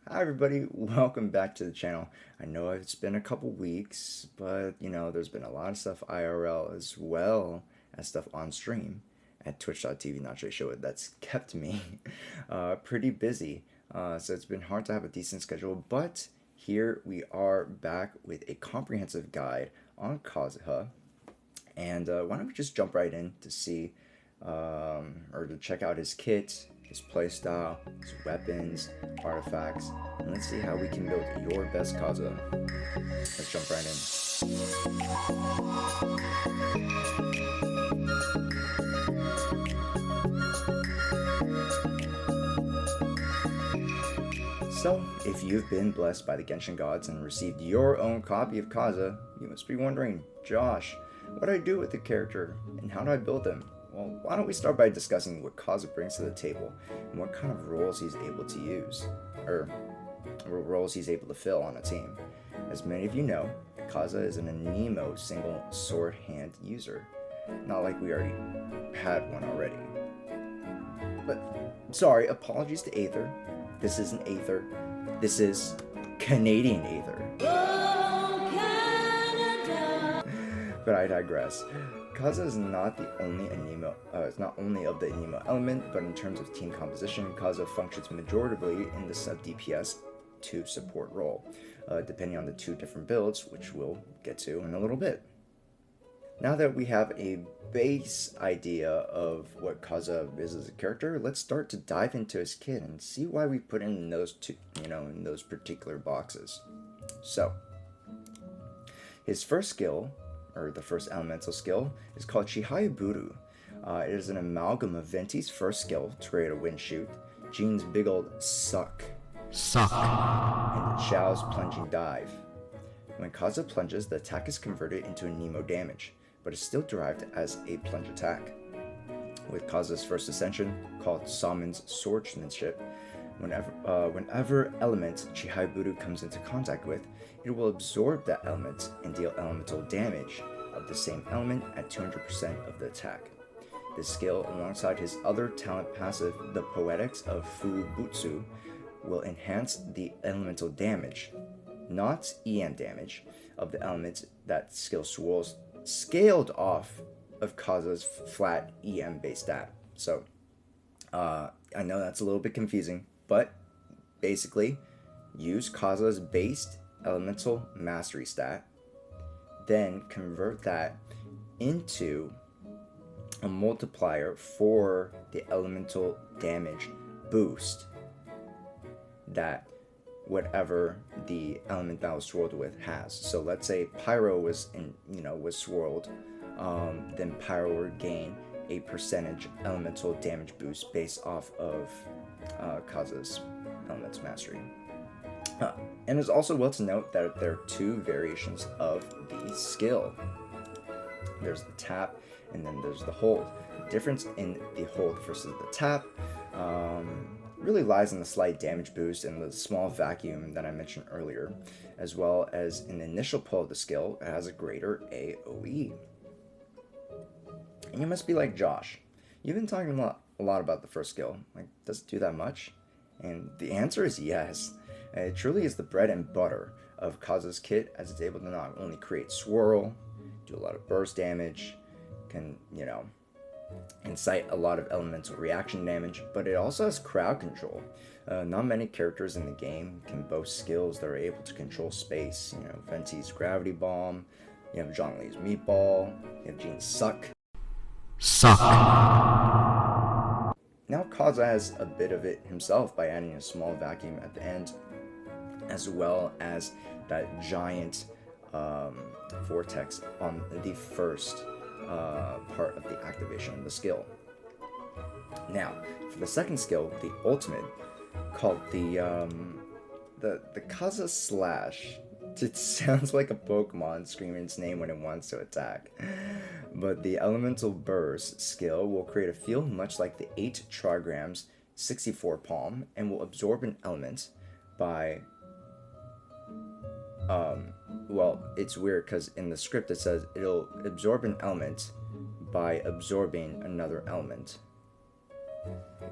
Hi everybody, welcome back to the channel. I know it's been a couple weeks, but there's been a lot of stuff IRL as well as stuff on stream at twitch.tv not show it that's kept me pretty busy. So it's been hard to have a decent schedule, but here we are back with a comprehensive guide on Kazuha. And why don't we just jump right in to see or to check out his kit, his playstyle, his weapons, artifacts, and let's see how we can build your best Kazuha. Let's jump right in. So, if you've been blessed by the Genshin gods and received your own copy of Kazuha, you must be wondering, Josh, what do I do with the character and how do I build him? Well, why don't we start by discussing what Kazuha brings to the table and what kind of roles he's able to use, or roles he's able to fill on a team. As many of you know, Kazuha is an Anemo single sword hand user. Not like we already had one already. But, sorry, apologies to Aether. This isn't Aether. This is Canadian Aether. But I digress. Kazuha is not the only Anemo. It's not only of the Anemo element, but in terms of team composition, Kazuha functions majoritively in the sub DPS to support role, depending on the two different builds, which we'll get to in a little bit. Now that we have a base idea of what Kazuha is as a character, let's start to dive into his kit and see why we put in those two, in those particular boxes. So, his first skill, or the first elemental skill, is called Chihayaburu. It is an amalgam of Venti's first skill to create a wind shoot, Jean's big old suck, and Xiao's plunging dive. When Kazuha plunges, the attack is converted into Anemo damage, but is still derived as a plunge attack. With Kazuha's first ascension, called Samen's swordsmanship, whenever element Chihayaburu comes into contact with, it will absorb that element and deal elemental damage of the same element at 200% of the attack. This skill, alongside his other talent passive, the Poetics of Fubutsu, will enhance the elemental damage, not EM damage, of the element that skill swirls, scaled off of Kazuha's flat EM based stat. So, I know that's a little bit confusing, but basically, use Kazuha's based elemental mastery stat, then convert that into a multiplier for the elemental damage boost that whatever the element that was swirled with has. So let's say Pyro was swirled, then Pyro would gain a percentage elemental damage boost based off of Kazuha's elemental mastery. And it's also well to note that there are two variations of the skill. There's the tap, and then there's the hold. The difference in the hold versus the tap really lies in the slight damage boost and the small vacuum that I mentioned earlier, as well as in the initial pull of the skill, it has a greater AoE. And you must be like, Josh, you've been talking a lot about the first skill. Like, does it do that much? And the answer is yes. It truly is the bread and butter of Kazuha's kit, as it's able to not only create swirl, do a lot of burst damage, can, incite a lot of elemental reaction damage, but it also has crowd control. Not many characters in the game can boast skills that are able to control space. Venti's gravity bomb, you have Zhongli's meatball, you have Jean's suck. Now Kazuha has a bit of it himself by adding a small vacuum at the end, as well as that giant vortex on the first part of the activation of the skill. Now, for the second skill, the ultimate, called the Kazuha Slash. It sounds like a Pokemon screaming its name when it wants to attack. But the Elemental Burst skill will create a field much like the 8 trigrams 64 palm and will absorb an element by well, it's weird because in the script it says it'll absorb an element by absorbing another element.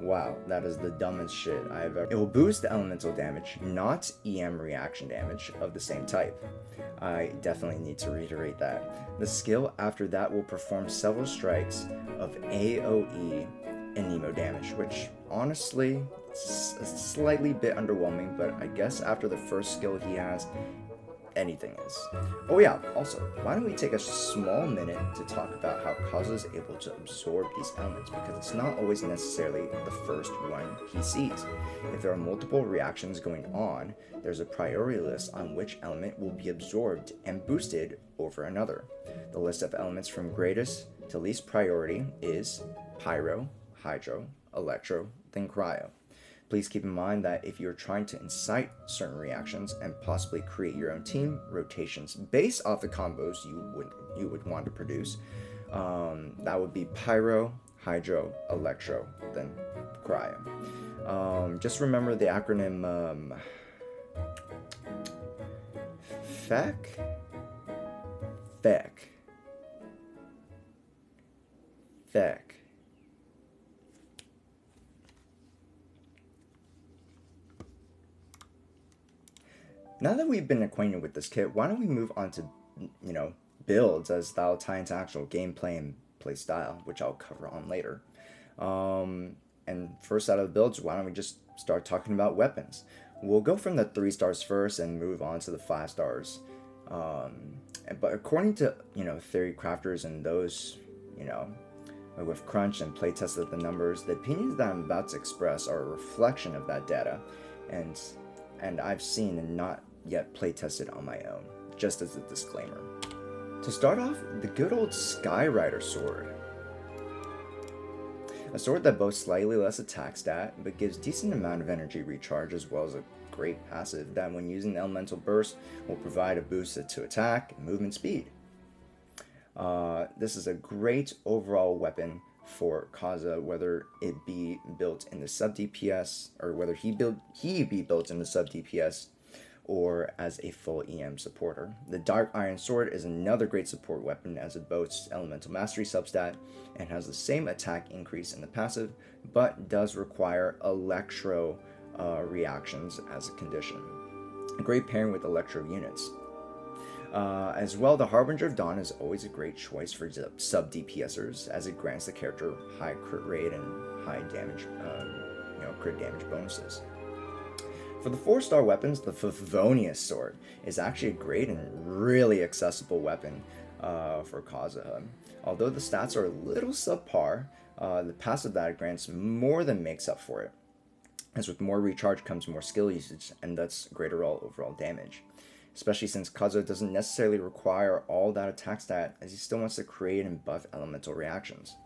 Wow, that is the dumbest shit I've ever. It will boost the elemental damage, not EM reaction damage of the same type. I definitely need to reiterate that. The skill after that will perform several strikes of AoE Anemo damage, which honestly is a slightly bit underwhelming, but I guess after the first skill he has, anything is. Oh yeah, also, why don't we take a small minute to talk about how Kazuha is able to absorb these elements, because it's not always necessarily the first one he sees. If there are multiple reactions going on, there's a priority list on which element will be absorbed and boosted over another. The list of elements from greatest to least priority is Pyro, Hydro, Electro, then Cryo. Please keep in mind that if you're trying to incite certain reactions and possibly create your own team rotations based off the combos you would want to produce, that would be Pyro, Hydro, Electro, then Cryo. Just remember the acronym FEC? FEC. FEC. Now that we've been acquainted with this kit, why don't we move on to, builds, as that'll tie into actual gameplay and play style, which I'll cover on later. And first out of the builds, why don't we just start talking about weapons? We'll go from the 3 stars first and move on to the 5 stars. But according to, theory crafters and those, with Crunch and playtested the numbers, the opinions that I'm about to express are a reflection of that data, and I've seen and not yet playtested on my own, just as a disclaimer. To start off, the good old Skyrider sword. A sword that boasts slightly less attack stat, but gives decent amount of energy recharge, as well as a great passive that when using the elemental burst will provide a boost to attack and movement speed. This is a great overall weapon for Kazuha, whether it be built in the sub DPS, or whether he be built in the sub DPS, or as a full EM supporter. The Dark Iron Sword is another great support weapon, as it boasts Elemental Mastery substat and has the same attack increase in the passive, but does require Electro reactions as a condition. A great pairing with Electro units. As well, the Harbinger of Dawn is always a great choice for sub DPSers, as it grants the character high crit rate and high damage, crit damage bonuses. For the 4-star weapons, the Favonius Sword is actually a great and really accessible weapon for Kazuha. Although the stats are a little subpar, the passive that it grants more than makes up for it, as with more recharge comes more skill usage, and thus greater overall damage. Especially since Kazuha doesn't necessarily require all that attack stat, as he still wants to create and buff elemental reactions.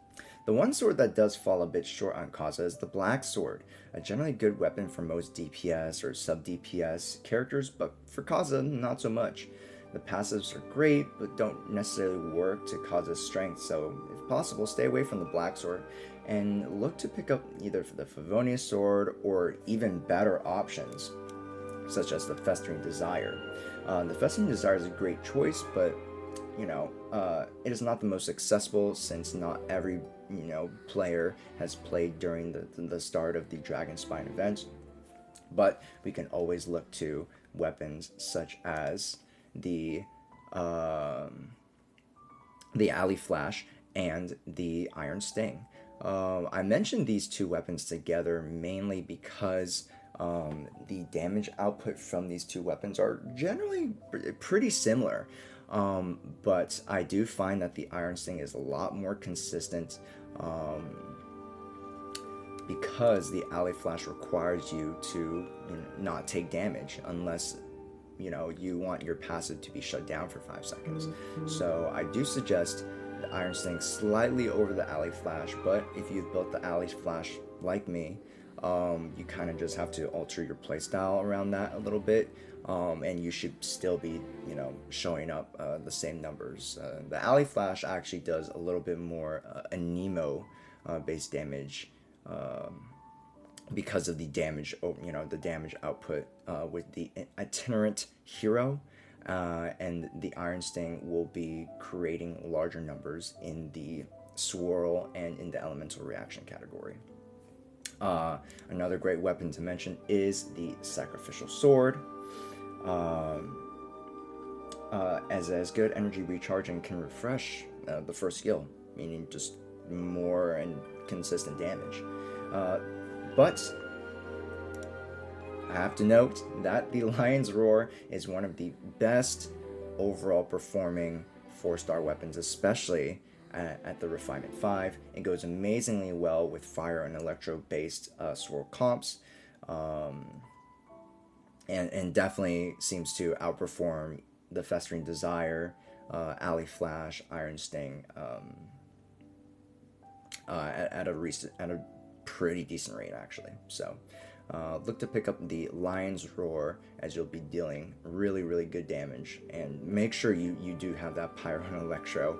The one sword that does fall a bit short on Kazuha is the Black Sword, a generally good weapon for most DPS or sub DPS characters, but for Kazuha, not so much. The passives are great, but don't necessarily work to Kazuha's strength, so if possible, stay away from the Black Sword and look to pick up either the Favonius Sword or even better options, such as the Festering Desire. The Festering Desire is a great choice, but it is not the most accessible, since not every player has played during the start of the Dragon Spine event. But we can always look to weapons such as the Alley Flash and the Iron Sting. I mentioned these two weapons together mainly because the damage output from these two weapons are generally pretty similar. But I do find that the Iron Sting is a lot more consistent because the Alley Flash requires you to not take damage unless you want your passive to be shut down for 5 seconds. So I do suggest the Iron Sting slightly over the Alley Flash, but if you've built the Alley Flash like me, you kind of just have to alter your playstyle around that a little bit, and you should still be showing up the same numbers. The Alley Flash actually does a little bit more Anemo based damage because of the damage, the damage output with the itinerant hero, and the Iron Sting will be creating larger numbers in the swirl and in the elemental reaction category. Another great weapon to mention is the Sacrificial Sword. As good energy recharge and can refresh the first skill, meaning just more and consistent damage. But I have to note that the Lion's Roar is one of the best overall performing 4-star weapons, especially at the Refinement 5. It goes amazingly well with fire and electro based swirl comps, and definitely seems to outperform the Festering Desire, Alley Flash, Iron Sting at a pretty decent rate actually. So look to pick up the Lion's Roar as you'll be dealing really good damage, and make sure you do have that Pyro and Electro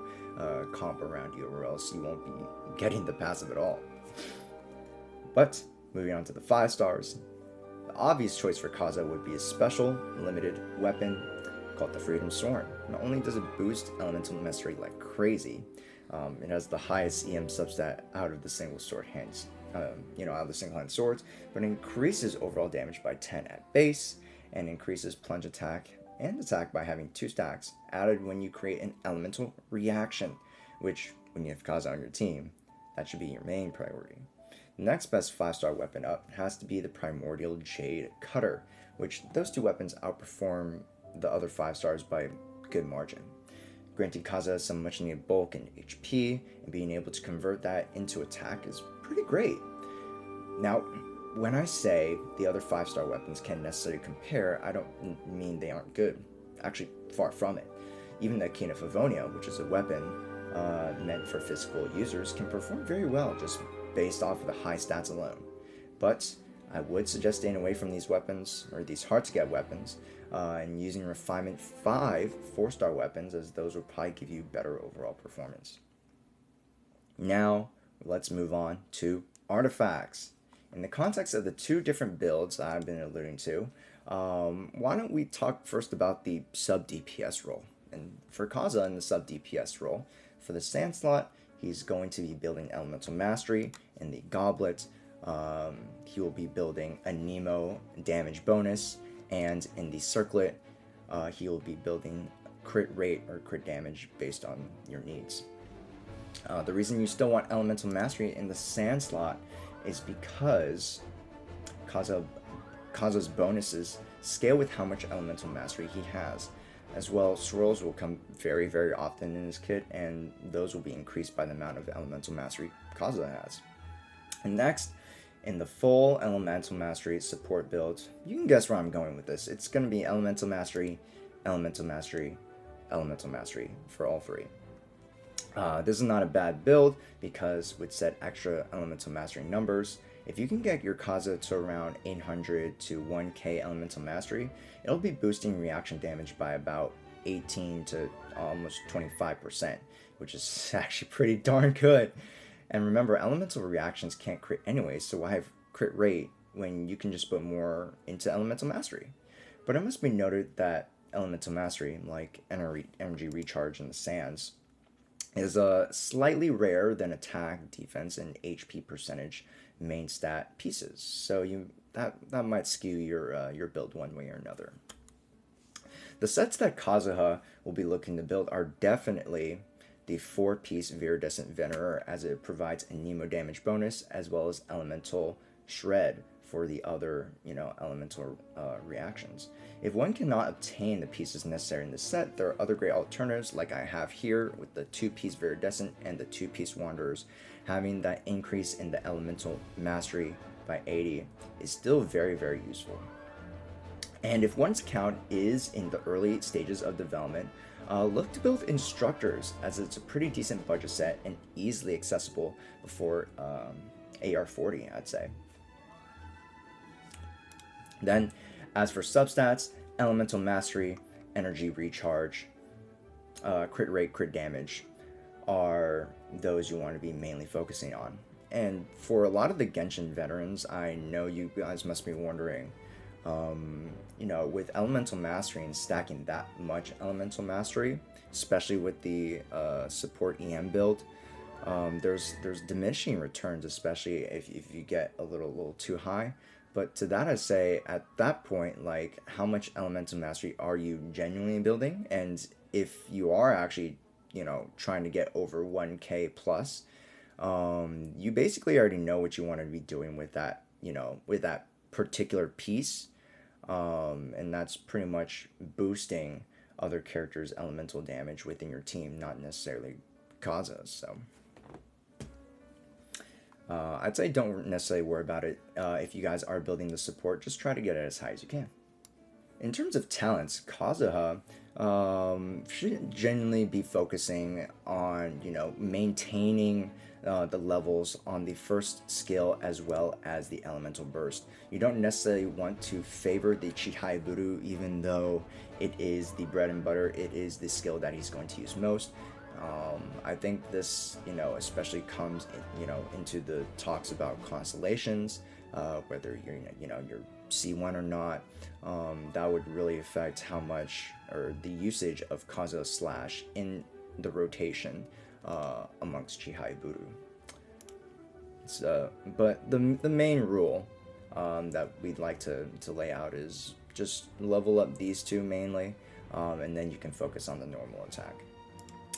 comp around you, or else you won't be getting the passive at all. But moving on to the 5 stars, the obvious choice for Kazuha would be a special limited weapon called the Freedom Sword. Not only does it boost elemental mastery like crazy, it has the highest EM substat out of the single sword hands, out of the single hand swords, but increases overall damage by 10 at base, and increases plunge attack and attack by having 2 stacks added when you create an elemental reaction, which when you have Kazuha on your team, that should be your main priority. The next best 5-star weapon up has to be the Primordial Jade Cutter, which those 2 weapons outperform the other 5 stars by a good margin, granting Kazuha some much needed bulk and HP, and being able to convert that into attack is pretty great. Now, when I say the other 5-star weapons can't necessarily compare, I don't mean they aren't good. Actually, far from it. Even the Keen of Favonia, which is a weapon meant for physical users, can perform very well just based off of the high stats alone. But I would suggest staying away from these weapons, or these hard-to-get weapons, and using Refinement 5 4-star weapons, as those will probably give you better overall performance. Now, let's move on to artifacts. In the context of the 2 different builds that I've been alluding to, why don't we talk first about the sub-DPS role. And for Kazuha in the sub-DPS role, for the Sand slot, he's going to be building Elemental Mastery. In the Goblet, he will be building Anemo damage bonus, and in the Circlet, he will be building crit rate or crit damage based on your needs. The reason you still want Elemental Mastery in the Sand slot is because Kazuha's bonuses scale with how much Elemental Mastery he has. As well, swirls will come very often in his kit, and those will be increased by the amount of Elemental Mastery Kazuha has. And next, in the full Elemental Mastery support build, you can guess where I'm going with this. It's going to be Elemental Mastery, Elemental Mastery, Elemental Mastery for all 3. This is not a bad build, because with set extra Elemental Mastery numbers, if you can get your Kazuha to around 800 to 1k Elemental Mastery, it'll be boosting reaction damage by about 18 to almost 25%, which is actually pretty darn good. And remember, elemental reactions can't crit anyway, so why have crit rate when you can just put more into Elemental Mastery? But it must be noted that Elemental Mastery, like energy recharge in the Sands, is slightly rarer than attack, defense, and HP percentage main stat pieces. So that might skew your build one way or another. The sets that Kazuha will be looking to build are definitely the 4-piece Viridescent Venerer, as it provides a Nemo damage bonus, as well as Elemental Shred for the other, elemental reactions. If one cannot obtain the pieces necessary in the set, there are other great alternatives, like I have here with the 2-piece Viridescent and the 2-piece Wanderers. Having that increase in the Elemental Mastery by 80 is still very useful. And if one's account is in the early stages of development, look to build Instructors, as it's a pretty decent budget set and easily accessible before AR40, I'd say. Then, as for substats, Elemental Mastery, Energy Recharge, crit rate, crit damage are those you want to be mainly focusing on. And for a lot of the Genshin veterans, I know you guys must be wondering, with Elemental Mastery and stacking that much Elemental Mastery, especially with the support EM build, There's diminishing returns, especially if you get a little too high. But to that I say, at that point, like, how much elemental mastery are you genuinely building? And if you are actually, trying to get over 1K plus, you basically already know what you want to be doing with that, with that particular piece. And that's pretty much boosting other characters' elemental damage within your team, not necessarily Kaza's. So I'd say don't necessarily worry about it. If you guys are building the support, just try to get it as high as you can. In terms of talents, Kazuha should genuinely be focusing on, maintaining the levels on the first skill as well as the elemental burst. You don't necessarily want to favor the Chihai Buru, even though it is the bread and butter, it is the skill that he's going to use most. I think this, especially comes, into the talks about Constellations, whether you're C1 or not. That would really affect how much, or the usage of Kazuha Slash in the rotation amongst Chihai Buru. But the main rule that we'd like to lay out is just level up these two mainly, and then you can focus on the normal attack.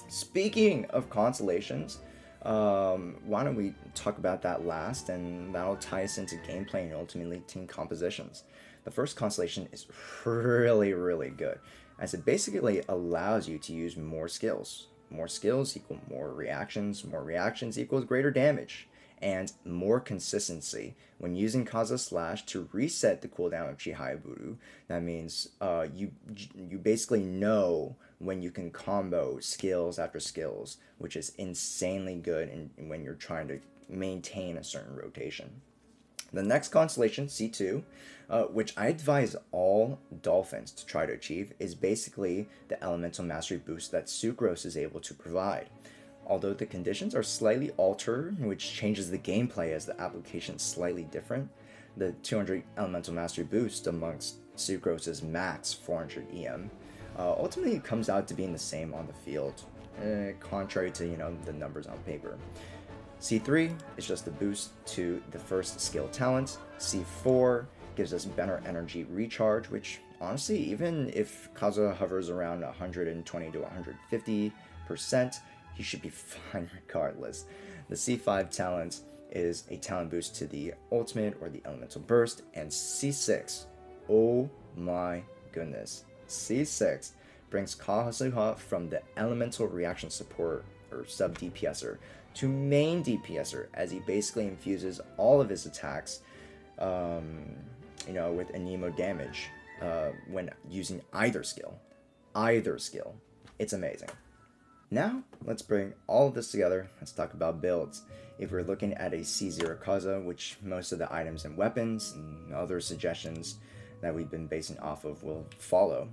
Speaking of Constellations, why don't we talk about that last, and that'll tie us into gameplay and ultimately team compositions. The first Constellation is really, really good, as it basically allows you to use more skills. More skills equal more reactions equals greater damage, and more consistency. When using Kazuha Slash to reset the cooldown of Chihai Buru, that means you basically know when you can combo skills after skills, which is insanely good when you're trying to maintain a certain rotation. The next Constellation, C2, which I advise all Dolphins to try to achieve, is basically the Elemental Mastery boost that Sucrose is able to provide. Although the conditions are slightly altered, which changes the gameplay as the application is slightly different, the 200 Elemental Mastery boost amongst Sucrose's max 400 EM ultimately it comes out to being the same on the field, contrary to the numbers on paper. C3 is just a boost to the first skill talent. C4 gives us better energy recharge, which honestly, even if Kazuha hovers around 120 to 150%, he should be fine regardless. The C5 talent is a talent boost to the ultimate or the elemental burst, and C6, oh my goodness, C6 brings Kazuha from the elemental reaction support or sub DPSer to main DPSer, as he basically infuses all of his attacks with Anemo damage when using either skill. It's amazing. Now, let's bring all of this together. Let's talk about builds. If we're looking at a C0 Kazuha, which most of the items and weapons and other suggestions that we've been basing off of will follow.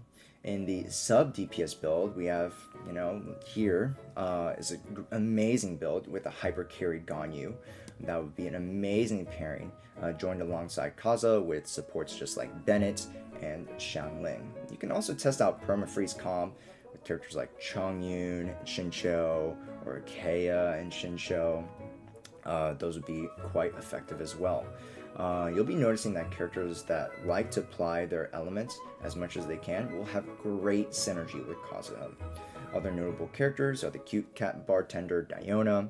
In the sub DPS build, we have, here is an amazing build with a hyper carried Ganyu. That would be an amazing pairing, joined alongside Kazuha with supports just like Bennett and Xiangling. You can also test out Permafreeze Calm with characters like Chongyun, Shincho, or Kea and Shincho. Those would be quite effective as well. You'll be noticing that characters that like to apply their elements as much as they can will have great synergy with Kazuha. Other notable characters are the cute cat bartender Diona,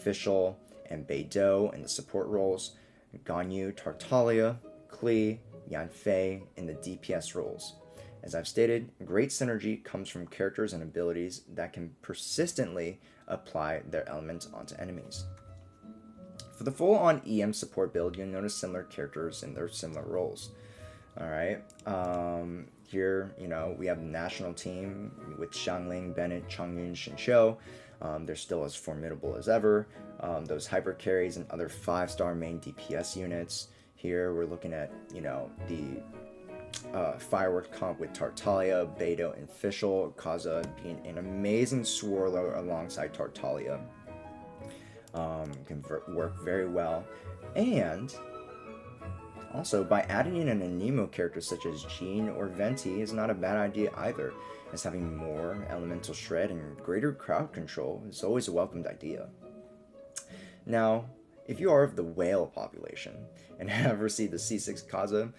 Fischl, and Beidou in the support roles, Ganyu, Tartaglia, Klee, Yanfei in the DPS roles. As I've stated, great synergy comes from characters and abilities that can persistently apply their elements onto enemies. For the full-on EM support build, you'll notice similar characters in their similar roles. Alright, here, we have the national team with Xiangling, Bennett, Chongyun, Shincho. They're still as formidable as ever. Those hyper carries and other 5-star main DPS units. Here, we're looking at, the fireworks comp with Tartaglia, Beidou, and Fischl. Kazuha being an amazing swirler alongside Tartaglia. Can work very well, and also by adding in an Anemo character such as Jean or Venti is not a bad idea either, as having more elemental shred and greater crowd control is always a welcomed idea. Now, if you are of the whale population and have received the C6 Kaza,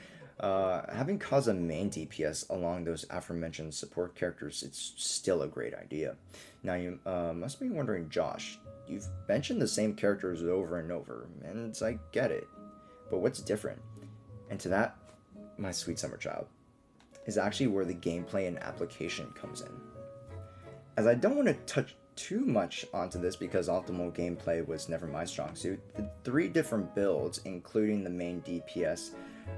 having Kaza main DPS along those aforementioned support characters, it's still a great idea. Now you must be wondering, Josh, you've mentioned the same characters over and over, and I get it, but what's different? And to that, my sweet summer child, is actually where the gameplay and application comes in. As I don't want to touch too much onto this because optimal gameplay was never my strong suit, the 3 different builds, including the main DPS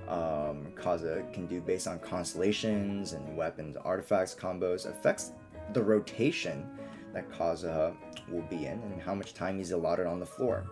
Kaza can do based on constellations and weapons, artifacts, combos, affects the rotation that Kazuha will be in and how much time he's allotted on the floor.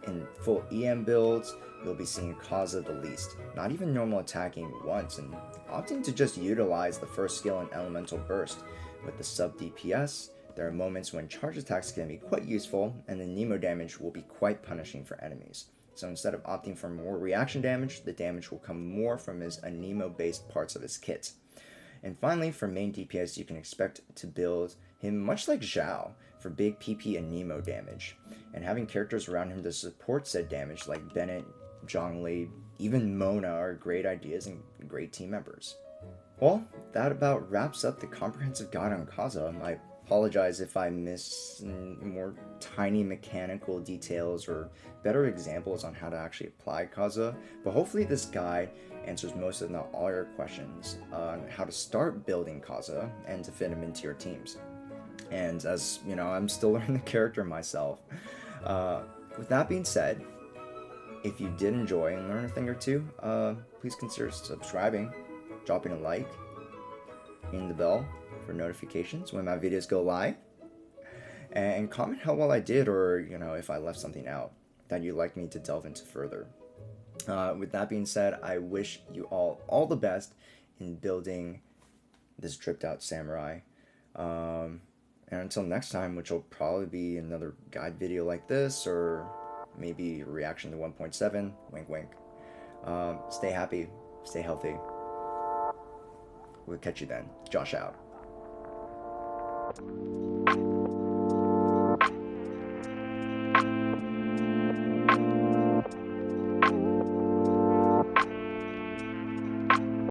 In full EM builds, you'll be seeing Kaza the least, not even normal attacking once, and opting to just utilize the first skill in Elemental Burst. With the sub DPS, there are moments when charge attacks can be quite useful, and the Anemo damage will be quite punishing for enemies. So instead of opting for more reaction damage, the damage will come more from his Anemo-based parts of his kit. And finally, for main DPS, you can expect to build him much like Zhao for big PP Anemo damage, and having characters around him to support said damage like Bennett, Zhongli, even Mona are great ideas and great team members. Well, that about wraps up the comprehensive guide on Kaza. I apologize if I miss more tiny mechanical details or better examples on how to actually apply Kaza, but hopefully this guide answers most if not all your questions on how to start building Kaza and to fit him into your teams. And as you know, I'm still learning the character myself. With that being said, if you did enjoy and learn a thing or two, please consider subscribing, dropping a like, hitting the bell for notifications when my videos go live, and comment how well I did, or if I left something out that you'd like me to delve into further. With that being said, I wish you all the best in building this dripped out samurai. And until next time, which will probably be another guide video like this, or maybe reaction to 1.7, wink wink. Stay happy, stay healthy. We'll catch you then. Josh out.